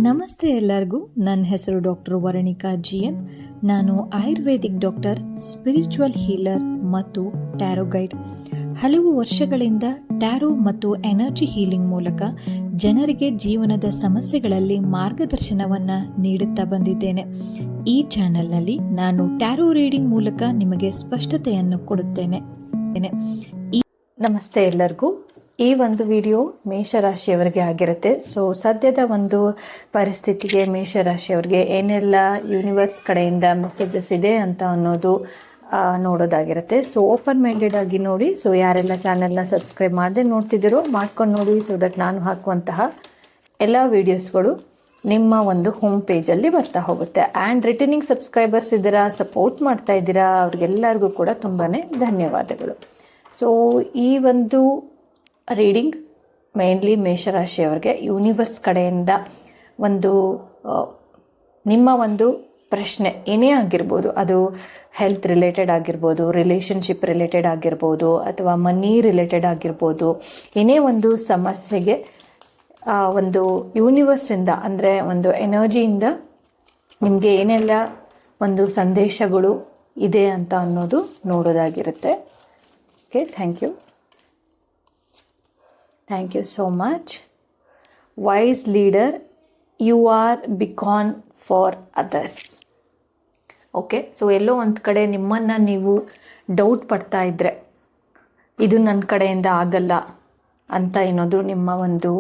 ನಮಸ್ತೆ ಎಲ್ಲರಿಗೂ. ನನ್ನ ಹೆಸರು ಡಾಕ್ಟರ್ ವರಣಿಕಾ GN. ನಾನು ಆಯುರ್ವೇದಿಕ್ ಡಾಕ್ಟರ್, ಸ್ಪಿರಿಚುವಲ್ ಹೀಲರ್ ಮತ್ತು ಟ್ಯಾರೋ ಗೈಡ್. ಹಲವು ವರ್ಷಗಳಿಂದ ಟ್ಯಾರೋ ಮತ್ತು ಎನರ್ಜಿ ಹೀಲಿಂಗ್ ಮೂಲಕ ಜನರಿಗೆ ಜೀವನದ ಸಮಸ್ಯೆಗಳಲ್ಲಿ ಮಾರ್ಗದರ್ಶನವನ್ನು ನೀಡುತ್ತಾ ಬಂದಿದ್ದೇನೆ. ಈ ಚಾನೆಲ್ನಲ್ಲಿ ನಾನು ಟ್ಯಾರೋ ರೀಡಿಂಗ್ ಮೂಲಕ ನಿಮಗೆ ಸ್ಪಷ್ಟತೆಯನ್ನು ಕೊಡುತ್ತೇನೆ. ನಮಸ್ತೆ ಎಲ್ಲರಿಗೂ. ಈ ಒಂದು ವಿಡಿಯೋ ಮೇಷರಾಶಿಯವರಿಗೆ ಆಗಿರುತ್ತೆ. ಸೊ ಸದ್ಯದ ಒಂದು ಪರಿಸ್ಥಿತಿಗೆ ಮೇಷರಾಶಿಯವರಿಗೆ ಏನೆಲ್ಲ ಯೂನಿವರ್ಸ್ ಕಡೆಯಿಂದ ಮೆಸೇಜಸ್ ಇದೆ ಅಂತ ಅನ್ನೋದು ನೋಡೋದಾಗಿರುತ್ತೆ. ಸೊ ಓಪನ್ ಮೈಂಡೆಡ್ ಆಗಿ ನೋಡಿ. ಸೊ ಯಾರೆಲ್ಲ ಚಾನೆಲ್ನ ಸಬ್ಸ್ಕ್ರೈಬ್ ಮಾಡದೆ ನೋಡ್ತಿದ್ದೀರೋ ಮಾಡ್ಕೊಂಡು ನೋಡಿ, ಸೊ ದಟ್ ನಾನು ಹಾಕುವಂತಹ ಎಲ್ಲ ವಿಡಿಯೋಸ್ಗಳು ನಿಮ್ಮ ಒಂದು ಹೋಮ್ ಪೇಜಲ್ಲಿ ಬರ್ತಾ ಹೋಗುತ್ತೆ. ಆ್ಯಂಡ್ ರಿಟರ್ನಿಂಗ್ ಸಬ್ಸ್ಕ್ರೈಬರ್ಸ್ ಇದ್ದೀರಾ, ಸಪೋರ್ಟ್ ಮಾಡ್ತಾ ಇದ್ದೀರಾ, ಅವ್ರಿಗೆಲ್ಲರಿಗೂ ಕೂಡ ತುಂಬಾ ಧನ್ಯವಾದಗಳು. ಸೊ ಈ ಒಂದು ರೀಡಿಂಗ್ ಮೇನ್ಲಿ ಮೇಷರಾಶಿಯವರಿಗೆ ಯೂನಿವರ್ಸ್ ಕಡೆಯಿಂದ ಒಂದು ನಿಮ್ಮ ಒಂದು ಪ್ರಶ್ನೆ ಏನೇ ಆಗಿರ್ಬೋದು, ಅದು ಹೆಲ್ತ್ ರಿಲೇಟೆಡ್ ಆಗಿರ್ಬೋದು, ರಿಲೇಷನ್ಶಿಪ್ ರಿಲೇಟೆಡ್ ಆಗಿರ್ಬೋದು, ಅಥವಾ ಮನಿ ರಿಲೇಟೆಡ್ ಆಗಿರ್ಬೋದು, ಏನೇ ಒಂದು ಸಮಸ್ಯೆಗೆ ಒಂದು ಯೂನಿವರ್ಸಿಂದ ಅಂದರೆ ಒಂದು ಎನರ್ಜಿಯಿಂದ ನಿಮಗೆ ಏನೆಲ್ಲ ಒಂದು ಸಂದೇಶಗಳು ಇದೆ ಅಂತ ಅನ್ನೋದು ನೋಡೋದಾಗಿರುತ್ತೆ. Okay, thank you so much. Wise leader, you are beacon for others. Okay, so ಎಲ್ಲೋ ಒಂದು ಕಡೆ ನಿಮ್ಮನ್ನು ನೀವು ಡೌಟ್ ಪಡ್ತಾ ಇದ್ದರೆ ಇದು ನನ್ನ ಕಡೆಯಿಂದ ಆಗಲ್ಲ ಅಂತ ಅನ್ನೋದು ನಿಮ್ಮ ಒಂದು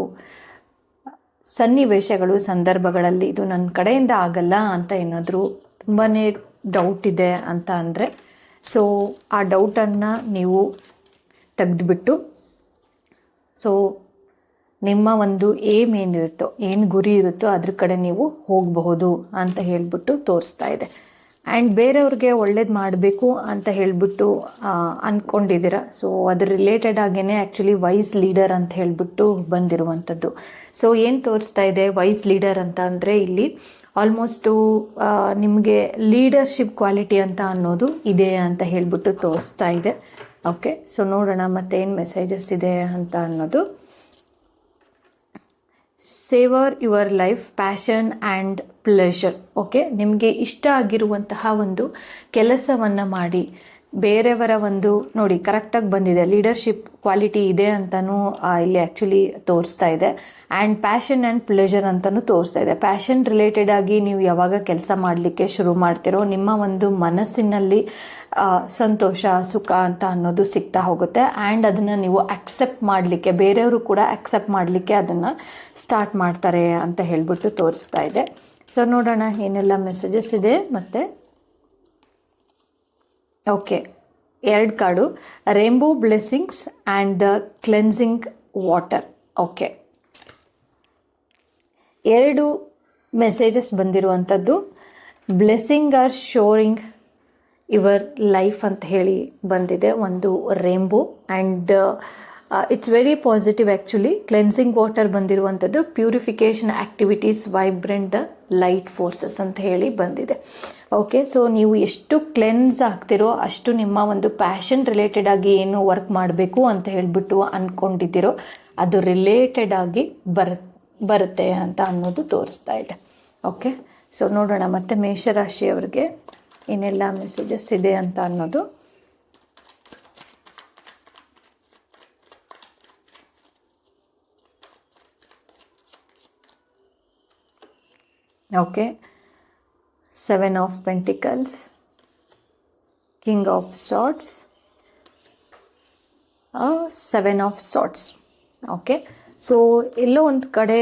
ಸನ್ನಿವೇಶಗಳು, ಸಂದರ್ಭಗಳಲ್ಲಿ ಇದು ನನ್ನ ಕಡೆಯಿಂದ ಆಗಲ್ಲ ಅಂತ ಏನಾದರೂ ತುಂಬಾ ಡೌಟ್ ಇದೆ ಅಂತ ಅಂದರೆ, ಸೊ ಆ ಡೌಟನ್ನು ನೀವು ತೆಗೆದುಬಿಟ್ಟು, ಸೊ ನಿಮ್ಮ ಒಂದು ಏಮ್ ಏನಿರುತ್ತೋ, ಏನು ಗುರಿ ಇರುತ್ತೋ ಅದ್ರ ಕಡೆ ನೀವು ಹೋಗಬಹುದು ಅಂತ ಹೇಳಿಬಿಟ್ಟು ತೋರಿಸ್ತಾ ಇದೆ. ಆ್ಯಂಡ್ ಬೇರೆಯವ್ರಿಗೆ ಒಳ್ಳೇದು ಮಾಡಬೇಕು ಅಂತ ಹೇಳಿಬಿಟ್ಟು ಅಂದ್ಕೊಂಡಿದ್ದೀರ. ಸೊ ಅದ್ರ ರಿಲೇಟೆಡ್ ಆಗೇ ಆ್ಯಕ್ಚುಲಿ ವೈಸ್ ಲೀಡರ್ ಅಂತ ಹೇಳಿಬಿಟ್ಟು ಬಂದಿರುವಂಥದ್ದು. ಸೊ ಏನು ತೋರಿಸ್ತಾ ಇದೆ ವೈಸ್ ಲೀಡರ್ ಅಂತ ಅಂದರೆ, ಇಲ್ಲಿ ಆಲ್ಮೋಸ್ಟು ನಿಮಗೆ ಲೀಡರ್ಶಿಪ್ ಕ್ವಾಲಿಟಿ ಅಂತ ಅನ್ನೋದು ಇದೆ ಅಂತ ಹೇಳಿಬಿಟ್ಟು ತೋರಿಸ್ತಾ ಇದೆ. ಓಕೆ, ಸೊ ನೋಡೋಣ ಮತ್ತೇನು ಮೆಸೇಜಸ್ ಇದೆ ಅಂತ ಅನ್ನೋದು. Saver your life, passion and pleasure. Okay, ನಿಮಗೆ ಇಷ್ಟ ಆಗಿರುವಂತಹ ಒಂದು ಕೆಲಸವನ್ನು ಮಾಡಿ ಬೇರೆಯವರ ಒಂದು ನೋಡಿ ಕರೆಕ್ಟಾಗಿ ಬಂದಿದೆ, ಲೀಡರ್ಶಿಪ್ ಕ್ವಾಲಿಟಿ ಇದೆ ಅಂತಲೂ ಇಲ್ಲಿ ಆ್ಯಕ್ಚುಲಿ ತೋರಿಸ್ತಾ ಇದೆ. ಆ್ಯಂಡ್ ಪ್ಯಾಷನ್ ಆ್ಯಂಡ್ ಪ್ಲೆಷರ್ ಅಂತಲೂ ತೋರಿಸ್ತಾ ಇದೆ. ಪ್ಯಾಷನ್ ರಿಲೇಟೆಡ್ ಆಗಿ ನೀವು ಯಾವಾಗ ಕೆಲಸ ಮಾಡಲಿಕ್ಕೆ ಶುರು ಮಾಡ್ತಿರೋ ನಿಮ್ಮ ಒಂದು ಮನಸ್ಸಿನಲ್ಲಿ ಸಂತೋಷ, ಸುಖ ಅಂತ ಅನ್ನೋದು ಸಿಗ್ತಾ ಹೋಗುತ್ತೆ. ಆ್ಯಂಡ್ ಅದನ್ನು ನೀವು ಅಕ್ಸೆಪ್ಟ್ ಮಾಡಲಿಕ್ಕೆ, ಬೇರೆಯವರು ಕೂಡ ಅಕ್ಸೆಪ್ಟ್ ಮಾಡಲಿಕ್ಕೆ ಅದನ್ನು ಸ್ಟಾರ್ಟ್ ಮಾಡ್ತಾರೆ ಅಂತ ಹೇಳಿಬಿಟ್ಟು ತೋರಿಸ್ತಾ ಇದೆ. ಸೊ ನೋಡೋಣ ಏನೆಲ್ಲ ಮೆಸೇಜಸ್ ಇದೆ. ಮತ್ತು okay, 2 card, rainbow blessings and the cleansing water. Okay, 2 messages ಬಂದಿರುವಂಥದ್ದು. Blessing are showering your life ಅಂತ ಹೇಳಿ ಬಂದಿದೆ, ಒಂದು rainbow. And it's very positive actually. Cleansing water ಬಂದಿರುವಂಥದ್ದು purification activities, vibrant the light forces ಅಂತ ಹೇಳಿ ಬಂದಿದೆ. ಓಕೆ, ಸೊ ನೀವು ಎಷ್ಟು ಕ್ಲೆನ್ಸ್ ಆಗ್ತಿರೋ ಅಷ್ಟು ನಿಮ್ಮ ಒಂದು ಪ್ಯಾಷನ್ ರಿಲೇಟೆಡ್ ಆಗಿ ಏನು ವರ್ಕ್ ಮಾಡಬೇಕು ಅಂತ ಹೇಳಿಬಿಟ್ಟು ಅಂದ್ಕೊಂಡಿದ್ದೀರೋ ಅದು ರಿಲೇಟೆಡ್ ಆಗಿ ಬರುತ್ತೆ ಅಂತ ಅನ್ನೋದು ತೋರಿಸ್ತಾ ಇದೆ. ಓಕೆ, ಸೊ ನೋಡೋಣ ಮತ್ತೆ ಮೇಷರಾಶಿಯವರಿಗೆ ಏನೆಲ್ಲ ಮೆಸೇಜಸ್ ಇದೆ ಅಂತ ಅನ್ನೋದು. Okay, 7 of pentacles, king of swords, 7 of swords. Okay, so ಎಲ್ಲೋ ಒಂದು ಕಡೆ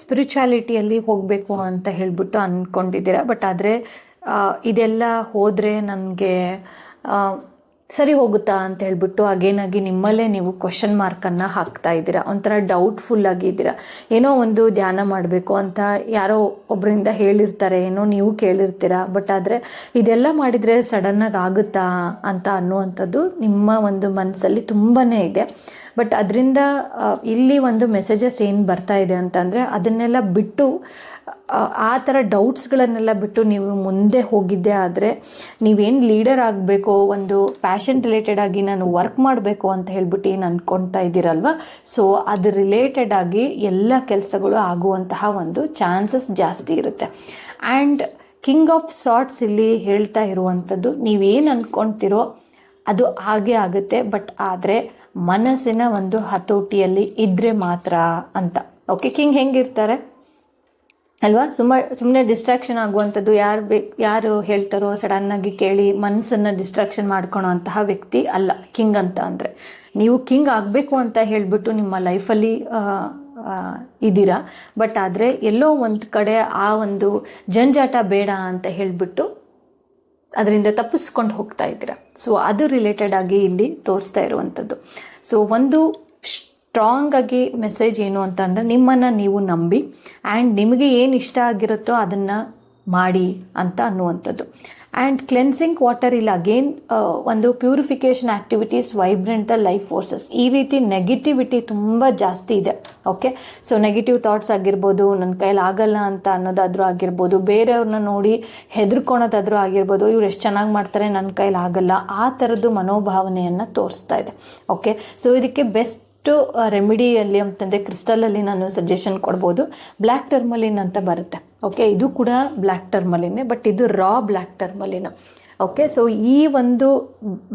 ಸ್ಪಿರಿಚುಯಾಲಿಟಿಯಲ್ಲಿ ಹೋಗಬೇಕು ಅಂತ ಹೇಳಿಬಿಟ್ಟು ಅಂದ್ಕೊಂಡಿದ್ದೀರಾ. ಬಟ್ ಆದರೆ ಇದೆಲ್ಲ ಹೋದರೆ ನನಗೆ ಸರಿ ಹೋಗುತ್ತಾ ಅಂತ ಹೇಳ್ಬಿಟ್ಟು ಅಗೇನಾಗಿ ನಿಮ್ಮಲ್ಲೇ ನೀವು ಕ್ವಶನ್ ಮಾರ್ಕನ್ನು ಹಾಕ್ತಾ ಇದ್ದೀರಾ. ಒಂಥರ ಡೌಟ್ಫುಲ್ ಆಗಿದ್ದೀರಾ. ಏನೋ ಒಂದು ಧ್ಯಾನ ಮಾಡಬೇಕು ಅಂತ ಯಾರೋ ಒಬ್ಬರಿಂದ ಹೇಳಿರ್ತಾರೆ, ಏನೋ ನೀವು ಕೇಳಿರ್ತೀರ. ಬಟ್ ಆದರೆ ಇದೆಲ್ಲ ಮಾಡಿದರೆ ಸಡನ್ನಾಗಿ ಆಗುತ್ತಾ ಅಂತ ಅನ್ನುವಂಥದ್ದು ನಿಮ್ಮ ಒಂದು ಮನಸ್ಸಲ್ಲಿ ತುಂಬಾ ಇದೆ. ಬಟ್ ಅದರಿಂದ ಇಲ್ಲಿ ಒಂದು ಮೆಸೇಜಸ್ ಏನು ಬರ್ತಾ ಇದೆ ಅಂತಂದರೆ ಅದನ್ನೆಲ್ಲ ಬಿಟ್ಟು ಆ ಥರ ಡೌಟ್ಸ್ಗಳನ್ನೆಲ್ಲ ಬಿಟ್ಟು ನೀವು ಮುಂದೆ ಹೋಗಿದ್ದೆ ಆದರೆ ನೀವೇನು ಲೀಡರ್ ಆಗಬೇಕು, ಒಂದು ಪ್ಯಾಷನ್ ರಿಲೇಟೆಡ್ ಆಗಿ ನಾನು ವರ್ಕ್ ಮಾಡಬೇಕು ಅಂತ ಹೇಳ್ಬಿಟ್ಟು ಏನು ಅಂದ್ಕೊಳ್ತಾ ಇದ್ದೀರಲ್ವ, ಸೊ ಅದು ರಿಲೇಟೆಡ್ ಆಗಿ ಎಲ್ಲ ಕೆಲಸಗಳು ಆಗುವಂತಹ ಒಂದು ಚಾನ್ಸಸ್ ಜಾಸ್ತಿ ಇರುತ್ತೆ. ಆ್ಯಂಡ್ ಕಿಂಗ್ ಆಫ್ ಸಾರ್ಟ್ಸ್ ಇಲ್ಲಿ ಹೇಳ್ತಾ ಇರುವಂಥದ್ದು, ನೀವೇನು ಅಂದ್ಕೊಳ್ತಿರೋ ಅದು ಹಾಗೇ ಆಗುತ್ತೆ, ಬಟ್ ಆದರೆ ಮನಸ್ಸಿನ ಒಂದು ಹತೋಟಿಯಲ್ಲಿ ಇದ್ದರೆ ಮಾತ್ರ ಅಂತ. ಓಕೆ, ಕಿಂಗ್ ಹೆಂಗಿರ್ತಾರೆ ಅಲ್ವಾ, ಸುಮ್ಮನೆ ಡಿಸ್ಟ್ರಾಕ್ಷನ್ ಆಗುವಂಥದ್ದು, ಯಾರು ಹೇಳ್ತಾರೋ ಸಡನ್ನಾಗಿ ಕೇಳಿ ಮನಸ್ಸನ್ನು ಡಿಸ್ಟ್ರಾಕ್ಷನ್ ಮಾಡ್ಕೊಳೋ ಅಂತಹ ವ್ಯಕ್ತಿ ಅಲ್ಲ ಕಿಂಗ್ ಅಂತ ಅಂದರೆ. ನೀವು ಕಿಂಗ್ ಆಗಬೇಕು ಅಂತ ಹೇಳಿಬಿಟ್ಟು ನಿಮ್ಮ ಲೈಫಲ್ಲಿ ಇದ್ದೀರಾ, ಬಟ್ ಆದರೆ ಎಲ್ಲೋ ಒಂದು ಕಡೆ ಆ ಒಂದು ಜಂಜಾಟ ಬೇಡ ಅಂತ ಹೇಳಿಬಿಟ್ಟು ಅದರಿಂದ ತಪ್ಪಿಸ್ಕೊಂಡು ಹೋಗ್ತಾ ಇದ್ದೀರಾ. ಸೊ ಅದು ರಿಲೇಟೆಡ್ ಆಗಿ ಇಲ್ಲಿ ತೋರಿಸ್ತಾ ಇರುವಂಥದ್ದು. ಸೊ ಒಂದು ಸ್ಟ್ರಾಂಗ್ ಆಗಿ ಮೆಸೇಜ್ ಏನು ಅಂತಂದರೆ, ನಿಮ್ಮನ್ನು ನೀವು ನಂಬಿ ಆ್ಯಂಡ್ ನಿಮಗೆ ಏನು ಇಷ್ಟ ಆಗಿರುತ್ತೋ ಅದನ್ನು ಮಾಡಿ ಅಂತ ಅನ್ನುವಂಥದ್ದು. ಆ್ಯಂಡ್ ಕ್ಲೆನ್ಸಿಂಗ್ ವಾಟರ್ ಇಲ್ಲಿ ಅಗೇನ್ ಒಂದು purification activities, vibrant the life forces. ಈ ರೀತಿ ನೆಗೆಟಿವಿಟಿ ತುಂಬ ಜಾಸ್ತಿ ಇದೆ. ಓಕೆ, ಸೊ ನೆಗೆಟಿವ್ ಥಾಟ್ಸ್ ಆಗಿರ್ಬೋದು, ನನ್ನ ಕೈಯಲ್ಲಿ ಆಗಲ್ಲ ಅಂತ ಅನ್ನೋದಾದರೂ ಆಗಿರ್ಬೋದು, ಬೇರೆಯವ್ರನ್ನ ನೋಡಿ ಹೆದರ್ಕೊಳೋದಾದರೂ ಆಗಿರ್ಬೋದು, ಇವ್ರು ಎಷ್ಟು ಚೆನ್ನಾಗಿ ಮಾಡ್ತಾರೆ ನನ್ನ ಕೈಯಲ್ಲಿ ಆಗಲ್ಲ, ಆ ಥರದ್ದು ಮನೋಭಾವನೆಯನ್ನು ತೋರಿಸ್ತಾ ಇದೆ. ಓಕೆ, ಸೊ ಇದಕ್ಕೆ ಬೆಸ್ಟ್ ರೆಮಿಡಿಯಲ್ಲಿ ಅಂತಂದರೆ ಕ್ರಿಸ್ಟಲಲ್ಲಿ ನಾನು ಸಜೆಷನ್ ಕೊಡ್ಬೋದು. ಬ್ಲ್ಯಾಕ್ ಟರ್ಮಲಿನ್ ಅಂತ ಬರುತ್ತೆ. ಓಕೆ, ಇದು ಕೂಡ ಬ್ಲ್ಯಾಕ್ ಟರ್ಮಲಿನೇ, ಬಟ್ ಇದು ರಾ ಬ್ಲ್ಯಾಕ್ ಟರ್ಮಲಿನ್. ಓಕೆ, ಸೊ ಈ ಒಂದು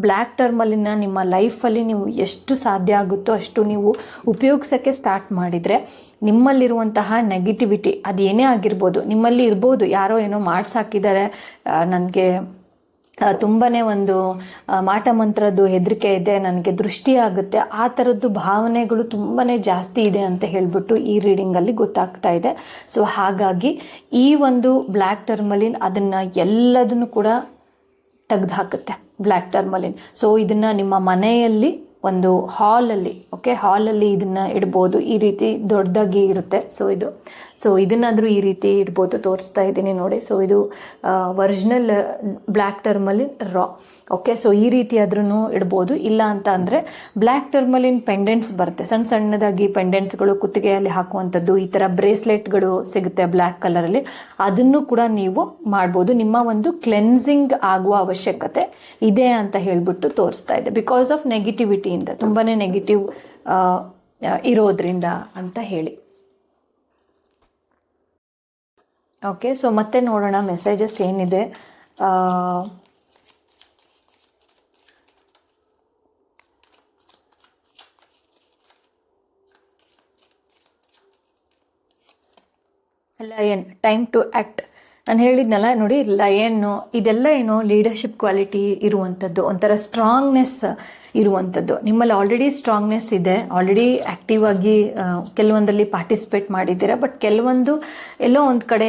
ಬ್ಲ್ಯಾಕ್ ಟರ್ಮಲಿನ ನಿಮ್ಮ ಲೈಫಲ್ಲಿ ನೀವು ಎಷ್ಟು ಸಾಧ್ಯ ಆಗುತ್ತೋ ಅಷ್ಟು ನೀವು ಉಪಯೋಗಿಸೋಕ್ಕೆ ಸ್ಟಾರ್ಟ್ ಮಾಡಿದರೆ ನಿಮ್ಮಲ್ಲಿರುವಂತಹ ನೆಗೆಟಿವಿಟಿ ಅದು ಏನೇ ಆಗಿರ್ಬೋದು, ನಿಮ್ಮಲ್ಲಿ ಇರ್ಬೋದು, ಯಾರೋ ಏನೋ ಮಾಡ್ಸಾಕಿದ್ದಾರೆ, ನನಗೆ ತುಂಬಾ ಒಂದು ಮಾಟ ಮಂತ್ರದ್ದು ಹೆದರಿಕೆ ಇದೆ, ನನಗೆ ದೃಷ್ಟಿ ಆಗುತ್ತೆ, ಆ ಥರದ್ದು ಭಾವನೆಗಳು ತುಂಬಾ ಜಾಸ್ತಿ ಇದೆ ಅಂತ ಹೇಳಿಬಿಟ್ಟು ಈ ರೀಡಿಂಗಲ್ಲಿ ಗೊತ್ತಾಗ್ತಾ ಇದೆ. ಸೊ ಹಾಗಾಗಿ ಈ ಒಂದು ಬ್ಲ್ಯಾಕ್ ಟರ್ಮಲಿನ್ ಅದನ್ನು ಎಲ್ಲದನ್ನು ಕೂಡ ತೆಗೆದು ಹಾಕುತ್ತೆ ಬ್ಲ್ಯಾಕ್ ಟರ್ಮಲಿನ್. ಸೊ ಇದನ್ನು ನಿಮ್ಮ ಮನೆಯಲ್ಲಿ ಒಂದು ಹಾಲಲ್ಲಿ, ಓಕೆ, ಹಾಲಲ್ಲಿ ಇದನ್ನು ಇಡ್ಬೋದು. ಈ ರೀತಿ ದೊಡ್ಡದಾಗಿ ಇರುತ್ತೆ. ಸೊ ಇದನ್ನಾದರೂ ಈ ರೀತಿ ಇಡ್ಬೋದು. ತೋರಿಸ್ತಾ ಇದ್ದೀನಿ ನೋಡಿ. ಸೊ ಇದು ಒರಿಜಿನಲ್ ಬ್ಲ್ಯಾಕ್ ಟರ್ಮಲಿನ್ ರಾ. ಓಕೆ, ಸೊ ಈ ರೀತಿ ಆದ್ರೂ ಇಡ್ಬೋದು. ಇಲ್ಲ ಅಂತ ಅಂದರೆ ಬ್ಲ್ಯಾಕ್ ಟರ್ಮಲಿನ್ ಪೆಂಡೆಂಟ್ಸ್ ಬರುತ್ತೆ, ಸಣ್ಣ ಸಣ್ಣದಾಗಿ ಪೆಂಡೆಂಟ್ಸ್ಗಳು ಕುತ್ತಿಗೆಯಲ್ಲಿ ಹಾಕುವಂಥದ್ದು, ಈ ಥರ ಬ್ರೇಸ್ಲೆಟ್ಗಳು ಸಿಗುತ್ತೆ ಬ್ಲ್ಯಾಕ್ ಕಲರಲ್ಲಿ, ಅದನ್ನು ಕೂಡ ನೀವು ಮಾಡ್ಬೋದು. ನಿಮ್ಮ ಒಂದು ಕ್ಲೆನ್ಸಿಂಗ್ ಆಗುವ ಅವಶ್ಯಕತೆ ಇದೆ ಅಂತ ಹೇಳಿಬಿಟ್ಟು ತೋರಿಸ್ತಾ ಇದೆ. ಬಿಕಾಸ್ ಆಫ್ ನೆಗೆಟಿವಿಟಿಯಿಂದ, ತುಂಬಾ ನೆಗೆಟಿವ್ ಇರೋದ್ರಿಂದ ಅಂತ ಹೇಳಿ. ಓಕೆ, ಸೊ ಮತ್ತೆ ನೋಡೋಣ ಮೆಸೇಜಸ್ ಏನಿದೆ. Lion, time to act. ನಾನು ಹೇಳಿದ್ನಲ್ಲ ನೋಡಿ, ಲಯನ್ನು ಇದೆಲ್ಲ ಏನು ಲೀಡರ್ಶಿಪ್ ಕ್ವಾಲಿಟಿ ಇರುವಂಥದ್ದು, ಒಂಥರ ಸ್ಟ್ರಾಂಗ್ನೆಸ್ ಇರುವಂಥದ್ದು. ನಿಮ್ಮಲ್ಲಿ ಆಲ್ರೆಡಿ ಸ್ಟ್ರಾಂಗ್ನೆಸ್ ಇದೆ, ಆಲ್ರೆಡಿ ಆ್ಯಕ್ಟಿವ್ ಆಗಿ ಕೆಲವೊಂದಲ್ಲಿ ಪಾರ್ಟಿಸಿಪೇಟ್ ಮಾಡಿದ್ದೀರಾ, ಬಟ್ ಕೆಲವೊಂದು ಎಲ್ಲೋ ಒಂದು ಕಡೆ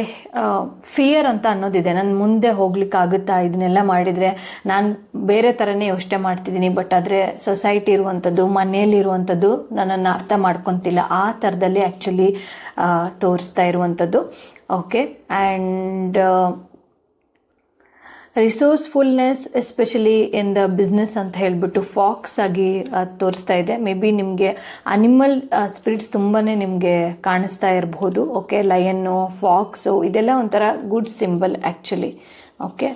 ಫಿಯರ್ ಅಂತ ಅನ್ನೋದಿದೆ. ನಾನು ಮುಂದೆ ಹೋಗ್ಲಿಕ್ಕಾಗುತ್ತಾ, ಇದನ್ನೆಲ್ಲ ಮಾಡಿದರೆ ನಾನು ಬೇರೆ ಥರನೇ ಯೋಚನೆ ಮಾಡ್ತಿದ್ದೀನಿ, ಬಟ್ ಆದರೆ ಸೊಸೈಟಿ ಇರುವಂಥದ್ದು, ಮನೆಯಲ್ಲಿರುವಂಥದ್ದು ನನ್ನನ್ನು ಅರ್ಥ ಮಾಡ್ಕೊತಿಲ್ಲ, ಆ ಥರದಲ್ಲಿ ಆ್ಯಕ್ಚುಲಿ ತೋರಿಸ್ತಾ ಇರುವಂಥದ್ದು. Okay, and resourcefulness especially in the business ಅಂತ ಹೇಳಿಬಿಟ್ಟು ಫಾಕ್ಸ್ ಆಗಿ ತೋರಿಸ್ತಾ ಇದೆ. ಮೇ ಬಿ ನಿಮಗೆ ಅನಿಮಲ್ ಸ್ಪಿರಿಟ್ಸ್ ತುಂಬಾ ನಿಮಗೆ ಕಾಣಿಸ್ತಾ ಇರಬಹುದು. ಓಕೆ, ಲಯನ್ನು, ಫಾಕ್ಸು ಇದೆಲ್ಲ ಒಂಥರ ಗುಡ್ ಸಿಂಬಲ್ ಆ್ಯಕ್ಚುಲಿ. ಓಕೆ,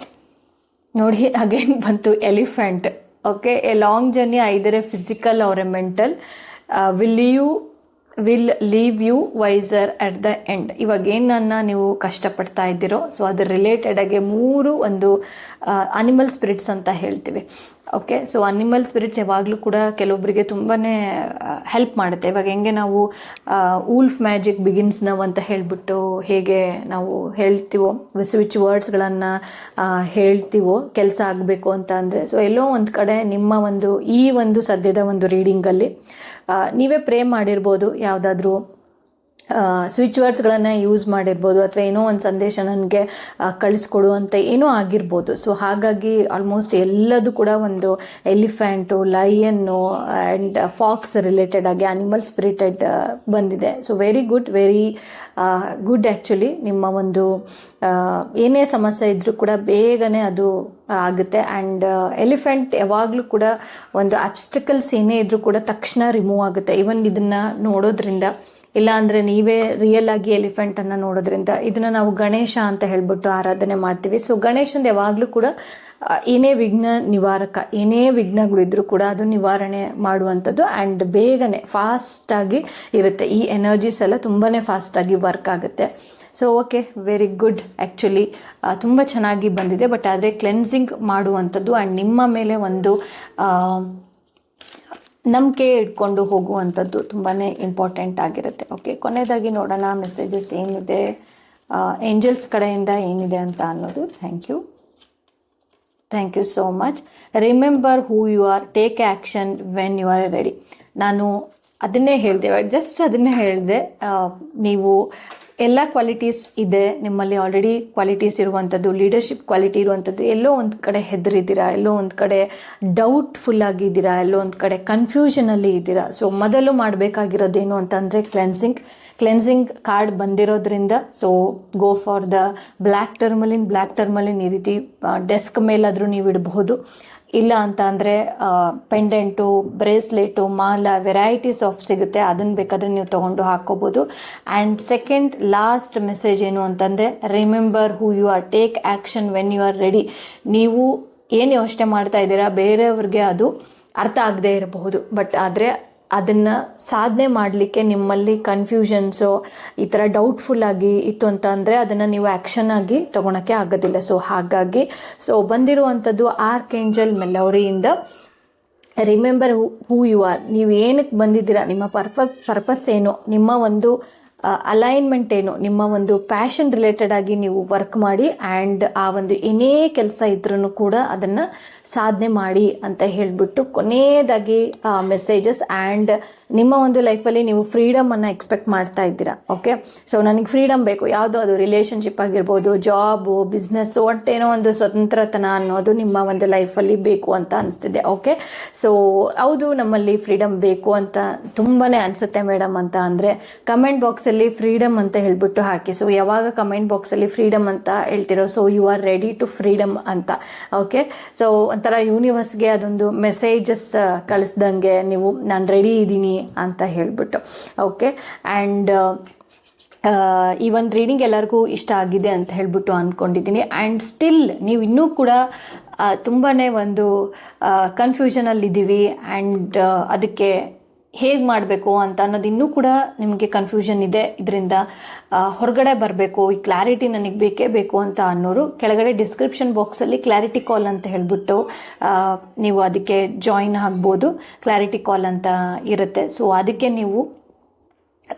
ನೋಡಿ ಅಗೇನ್ ಬಂತು elephant. Okay, a long journey either a physical or a mental will leave you wiser at the end. ಇವಾಗ ಏನನ್ನ ನೀವು ಕಷ್ಟಪಡ್ತಾ ಇದ್ದೀರೋ, ಸೊ ಅದ್ರ ರಿಲೇಟೆಡ್ ಆಗಿ 3 ಒಂದು ಅನಿಮಲ್ ಸ್ಪಿರಿಟ್ಸ್ ಅಂತ ಹೇಳ್ತೀವಿ. ಓಕೆ, ಸೊ ಅನಿಮಲ್ ಸ್ಪಿರಿಟ್ಸ್ ಯಾವಾಗಲೂ ಕೂಡ ಕೆಲವೊಬ್ಬರಿಗೆ ತುಂಬಾ ಹೆಲ್ಪ್ ಮಾಡುತ್ತೆ. ಇವಾಗ ಹೆಂಗೆ ನಾವು ವೂಲ್ಫ್ ಮ್ಯಾಜಿಕ್ ಬಿಗಿನ್ಸ್ ನವ್ ಅಂತ ಹೇಳಿಬಿಟ್ಟು ಹೇಗೆ ನಾವು ಹೇಳ್ತೀವೋ, ಸ್ವಿಚ್ ವರ್ಡ್ಸ್ಗಳನ್ನು ಹೇಳ್ತೀವೋ ಕೆಲಸ ಆಗಬೇಕು ಅಂತ ಅಂದರೆ, ಸೊ ಎಲ್ಲೋ ಒಂದು ಕಡೆ ನಿಮ್ಮ ಒಂದು ಈ ಒಂದು ಸದ್ಯದ ಒಂದು ರೀಡಿಂಗಲ್ಲಿ ನೀವೇ ಪ್ರೇ ಮಾಡಿರ್ಬೋದು ಯಾವುದಾದ್ರೂ ಸ್ವಿಚ್ ವರ್ಡ್ಸ್ಗಳನ್ನು ಯೂಸ್ ಮಾಡಿರ್ಬೋದು, ಅಥವಾ ಏನೋ ಒಂದು ಸಂದೇಶ ನನಗೆ ಕಳಿಸ್ಕೊಡು ಅಂತ ಏನೋ ಆಗಿರ್ಬೋದು. ಸೊ ಹಾಗಾಗಿ ಆಲ್ಮೋಸ್ಟ್ ಎಲ್ಲದು ಕೂಡ ಒಂದು ಎಲಿಫೆಂಟು, ಲಯನ್ನು ಆ್ಯಂಡ್ ಫಾಕ್ಸ್ ರಿಲೇಟೆಡ್ ಆಗಿ ಆ್ಯನಿಮಲ್ ಸ್ಪಿರಿಟೆಡ್ ಬಂದಿದೆ. So very good actually. ನಿಮ್ಮ ಒಂದು ಏನೇ ಸಮಸ್ಯೆ ಇದ್ದರೂ ಕೂಡ ಬೇಗನೆ ಅದು ಆಗುತ್ತೆ. ಆ್ಯಂಡ್ ಎಲಿಫೆಂಟ್ ಯಾವಾಗಲೂ ಕೂಡ ಒಂದು ಆಬ್ಸ್ಟಿಕಲ್ಸ್ ಏನೇ ಇದ್ರೂ ಕೂಡ ತಕ್ಷಣ ರಿಮೂವ್ ಆಗುತ್ತೆ. ಈವನ್ ಇದನ್ನು ನೋಡೋದ್ರಿಂದ, ಇಲ್ಲ ಅಂದರೆ ನೀವೇ ರಿಯಲ್ ಆಗಿ ಎಲಿಫೆಂಟನ್ನು ನೋಡೋದ್ರಿಂದ. ಇದನ್ನು ನಾವು ಗಣೇಶ ಅಂತ ಹೇಳ್ಬಿಟ್ಟು ಆರಾಧನೆ ಮಾಡ್ತೀವಿ. ಸೊ ಗಣೇಶಂದು ಯಾವಾಗಲೂ ಕೂಡ ಏನೇ ವಿಘ್ನ ನಿವಾರಕ, ಏನೇ ವಿಘ್ನಗಳಿದ್ರೂ ಕೂಡ ಅದು ನಿವಾರಣೆ ಮಾಡುವಂಥದ್ದು. ಆ್ಯಂಡ್ ಬೇಗನೆ ಫಾಸ್ಟಾಗಿ ಇರುತ್ತೆ. ಈ ಎನರ್ಜೀಸ್ ಎಲ್ಲ ತುಂಬಾ ಫಾಸ್ಟಾಗಿ ವರ್ಕ್ ಆಗುತ್ತೆ. So okay, very good actually. ತುಂಬ ಚೆನ್ನಾಗಿ ಬಂದಿದೆ. ಬಟ್ ಆದರೆ ಕ್ಲೆನ್ಸಿಂಗ್ ಮಾಡುವಂಥದ್ದು ಆ್ಯಂಡ್ ನಿಮ್ಮ ಮೇಲೆ ಒಂದು ನಂಬಿಕೆ ಇಟ್ಕೊಂಡು ಹೋಗುವಂಥದ್ದು ತುಂಬಾ ಇಂಪಾರ್ಟೆಂಟ್ ಆಗಿರುತ್ತೆ. ಓಕೆ, ಕೊನೆಯದಾಗಿ ನೋಡೋಣ ಮೆಸೇಜಸ್ ಏನಿದೆ, ಏಂಜಲ್ಸ್ ಕಡೆಯಿಂದ ಏನಿದೆ ಅಂತ ಅನ್ನೋದು. Thank you so much. Remember who you are, take action when you are ready. ನಾನು ಅದನ್ನೇ ಹೇಳಿದೆ, ಜಸ್ಟ್ ಅದನ್ನೇ ಹೇಳಿದೆ. ನೀವು ಎಲ್ಲ ಕ್ವಾಲಿಟೀಸ್ ಇದೆ ನಿಮ್ಮಲ್ಲಿ, ಆಲ್ರೆಡಿ ಕ್ವಾಲಿಟೀಸ್ ಇರುವಂಥದ್ದು, ಲೀಡರ್ಶಿಪ್ ಕ್ವಾಲಿಟಿ ಇರುವಂಥದ್ದು. ಎಲ್ಲೋ ಒಂದು ಕಡೆ ಹೆದರಿದ್ದೀರಾ, ಎಲ್ಲೋ ಒಂದು ಕಡೆ ಡೌಟ್ಫುಲ್ ಆಗಿದ್ದೀರಾ, ಎಲ್ಲೋ ಒಂದು ಕಡೆ ಕನ್ಫ್ಯೂಷನಲ್ಲಿ ಇದ್ದೀರಾ. ಸೊ ಮೊದಲು ಮಾಡಬೇಕಾಗಿರೋದೇನು ಅಂತಂದರೆ ಕ್ಲೆನ್ಸಿಂಗ್ ಕಾರ್ಡ್ ಬಂದಿರೋದ್ರಿಂದ, so go for the black tourmaline ಈ ರೀತಿ ಡೆಸ್ಕ್ ಮೇಲಾದರೂ ನೀವು ಇಡಬಹುದು. ಇಲ್ಲ ಅಂತ ಅಂದರೆ ಪೆಂಡೆಂಟು, ಬ್ರೇಸ್ಲೆಟು, ಮಾಲ, ವೆರೈಟೀಸ್ ಆಫ್ ಸಿಗುತ್ತೆ, ಅದನ್ನು ಬೇಕಾದರೆ ನೀವು ತೊಗೊಂಡು ಹಾಕ್ಕೋಬೋದು. ಆ್ಯಂಡ್ ಸೆಕೆಂಡ್ ಲಾಸ್ಟ್ ಮೆಸೇಜ್ ಏನು ಅಂತಂದರೆ, remember who you are, take action when you are ready. ನೀವು ಏನು ಯೋಚನೆ ಮಾಡ್ತಾ ಇದ್ದೀರಾ, ಬೇರೆಯವ್ರಿಗೆ ಅದು ಅರ್ಥ ಆಗದೆ ಇರಬಹುದು, ಬಟ್ ಆದರೆ ಅದನ್ನು ಸಾಧನೆ ಮಾಡಲಿಕ್ಕೆ ನಿಮ್ಮಲ್ಲಿ ಕನ್ಫ್ಯೂಷನ್ಸು ಈ ಥರ ಡೌಟ್ಫುಲ್ ಆಗಿ ಇತ್ತು ಅಂತ ಅಂದರೆ ಅದನ್ನು ನೀವು ಆ್ಯಕ್ಷನ್ ಆಗಿ ತೊಗೊಳಕ್ಕೆ ಆಗೋದಿಲ್ಲ. ಸೊ ಹಾಗಾಗಿ ಬಂದಿರುವಂಥದ್ದು ಆರ್ಕ್ಏಂಜಲ್ ಮೆಲೋರಿಯಿಂದ ರಿಮೆಂಬರ್ ಹೂ ಯು ಆರ್. ನೀವು ಏನಕ್ಕೆ ಬಂದಿದ್ದೀರಾ, ನಿಮ್ಮ ಪರ್ಪಸ್ ಏನು, ನಿಮ್ಮ ಒಂದು ಅಲೈನ್ಮೆಂಟ್ ಏನು, ನಿಮ್ಮ ಒಂದು ಪ್ಯಾಷನ್ ರಿಲೇಟೆಡ್ ಆಗಿ ನೀವು ವರ್ಕ್ ಮಾಡಿ. ಆ್ಯಂಡ್ ಆ ಒಂದು ಏನೇ ಕೆಲಸ ಇದ್ರೂ ಕೂಡ ಅದನ್ನು ಸಾಧನೆ ಮಾಡಿ ಅಂತ ಹೇಳಿಬಿಟ್ಟು ಕೊನೆಯದಾಗಿ ಮೆಸೇಜಸ್. ಆ್ಯಂಡ್ ನಿಮ್ಮ ಒಂದು ಲೈಫಲ್ಲಿ ನೀವು ಫ್ರೀಡಮನ್ನು ಎಕ್ಸ್ಪೆಕ್ಟ್ ಮಾಡ್ತಾ ಇದ್ದೀರಾ. ಓಕೆ, ಸೊ ನನಗೆ ಫ್ರೀಡಮ್ ಬೇಕು, ಯಾವುದೋ ಅದು ರಿಲೇಷನ್ಶಿಪ್ ಆಗಿರ್ಬೋದು, ಜಾಬು, ಬಿಸ್ನೆಸ್ಸು, ಒಟ್ಟೇನೋ ಒಂದು ಸ್ವತಂತ್ರತನ ಅನ್ನೋದು ನಿಮ್ಮ ಒಂದು ಲೈಫಲ್ಲಿ ಬೇಕು ಅಂತ ಅನಿಸ್ತಿದೆ. ಓಕೆ, ಸೊ ಹೌದು, ನಮ್ಮಲ್ಲಿ ಫ್ರೀಡಮ್ ಬೇಕು ಅಂತ ತುಂಬಾ ಅನಿಸುತ್ತೆ ಮೇಡಮ್ ಅಂತ ಅಂದರೆ ಕಮೆಂಟ್ ಬಾಕ್ಸಲ್ಲಿ ಫ್ರೀಡಮ್ ಅಂತ ಹೇಳ್ಬಿಟ್ಟು ಹಾಕಿ. ಸೊ ಯಾವಾಗ ಕಮೆಂಟ್ ಬಾಕ್ಸಲ್ಲಿ ಫ್ರೀಡಮ್ ಅಂತ ಹೇಳ್ತಿರೋ, so you are ready to freedom ಅಂತ. ಓಕೆ, ಸೊ ಒಂಥರ ಯೂನಿವರ್ಸ್ಗೆ ಅದೊಂದು ಮೆಸೇಜಸ್ ಕಳಿಸ್ದಂಗೆ ನೀವು ನಾನು ರೆಡಿ ಇದ್ದೀನಿ ಅಂತ ಹೇಳಿಬಿಟ್ಟು. ಓಕೆ, ಆ್ಯಂಡ್ ಈ ಒಂದು ರೀಡಿಂಗ್ ಎಲ್ಲರಿಗೂ ಇಷ್ಟ ಆಗಿದೆ ಅಂತ ಹೇಳ್ಬಿಟ್ಟು ಅಂದ್ಕೊಂಡಿದ್ದೀನಿ. ಆ್ಯಂಡ್ ಸ್ಟಿಲ್ ನೀವು ಇನ್ನೂ ಕೂಡ ತುಂಬಾ ಒಂದು ಕನ್ಫ್ಯೂಷನಲ್ಲಿದ್ದೀವಿ. ಆ್ಯಂಡ್ ಅದಕ್ಕೆ ಹೇಗೆ ಮಾಡಬೇಕು ಅಂತ ಅನ್ನೋದು ಇನ್ನೂ ಕೂಡ ನಿಮಗೆ ಕನ್ಫ್ಯೂಷನ್ ಇದೆ. ಇದರಿಂದ ಹೊರಗಡೆ ಬರಬೇಕು, ಈ ಕ್ಲಾರಿಟಿ ನನಗೆ ಬೇಕೇ ಬೇಕು ಅಂತ ಅನ್ನೋರು ಕೆಳಗಡೆ ಡಿಸ್ಕ್ರಿಪ್ಷನ್ ಬಾಕ್ಸಲ್ಲಿ ಕ್ಲಾರಿಟಿ ಕಾಲ್ ಅಂತ ಹೇಳ್ಬಿಟ್ಟು ನೀವು ಅದಕ್ಕೆ ಜಾಯಿನ್ ಆಗ್ಬೋದು. ಕ್ಲಾರಿಟಿ ಕಾಲ್ ಅಂತ ಇರುತ್ತೆ. ಸೊ ಅದಕ್ಕೆ ನೀವು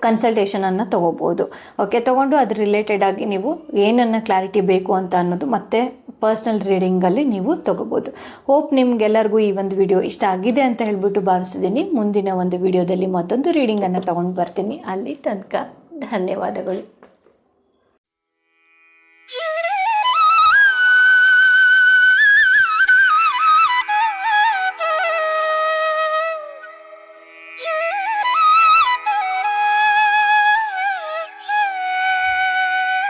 ಕನ್ಸಲ್ಟೇಷನನ್ನು ತೊಗೋಬೋದು. ಓಕೆ, ತೊಗೊಂಡು ಅದ್ರ ರಿಲೇಟೆಡ್ ಆಗಿ ನೀವು ಏನನ್ನು ಕ್ಲಾರಿಟಿ ಬೇಕು ಅಂತ ಅನ್ನೋದು ಮತ್ತೆ ಪರ್ಸ್ನಲ್ ರೀಡಿಂಗಲ್ಲಿ ನೀವು ತೊಗೋಬೋದು. ಹೋಪ್ ನಿಮ್ಗೆಲ್ಲರಿಗೂ ಈ ಒಂದು ವಿಡಿಯೋ ಇಷ್ಟ ಆಗಿದೆ ಅಂತ ಹೇಳ್ಬಿಟ್ಟು ಭಾವಿಸಿದ್ದೀನಿ. ಮುಂದಿನ ಒಂದು ವಿಡಿಯೋದಲ್ಲಿ ಮತ್ತೊಂದು ರೀಡಿಂಗನ್ನು ತೊಗೊಂಡು ಬರ್ತೀನಿ. ಅಲ್ಲಿ ತನಕ ಧನ್ಯವಾದಗಳು.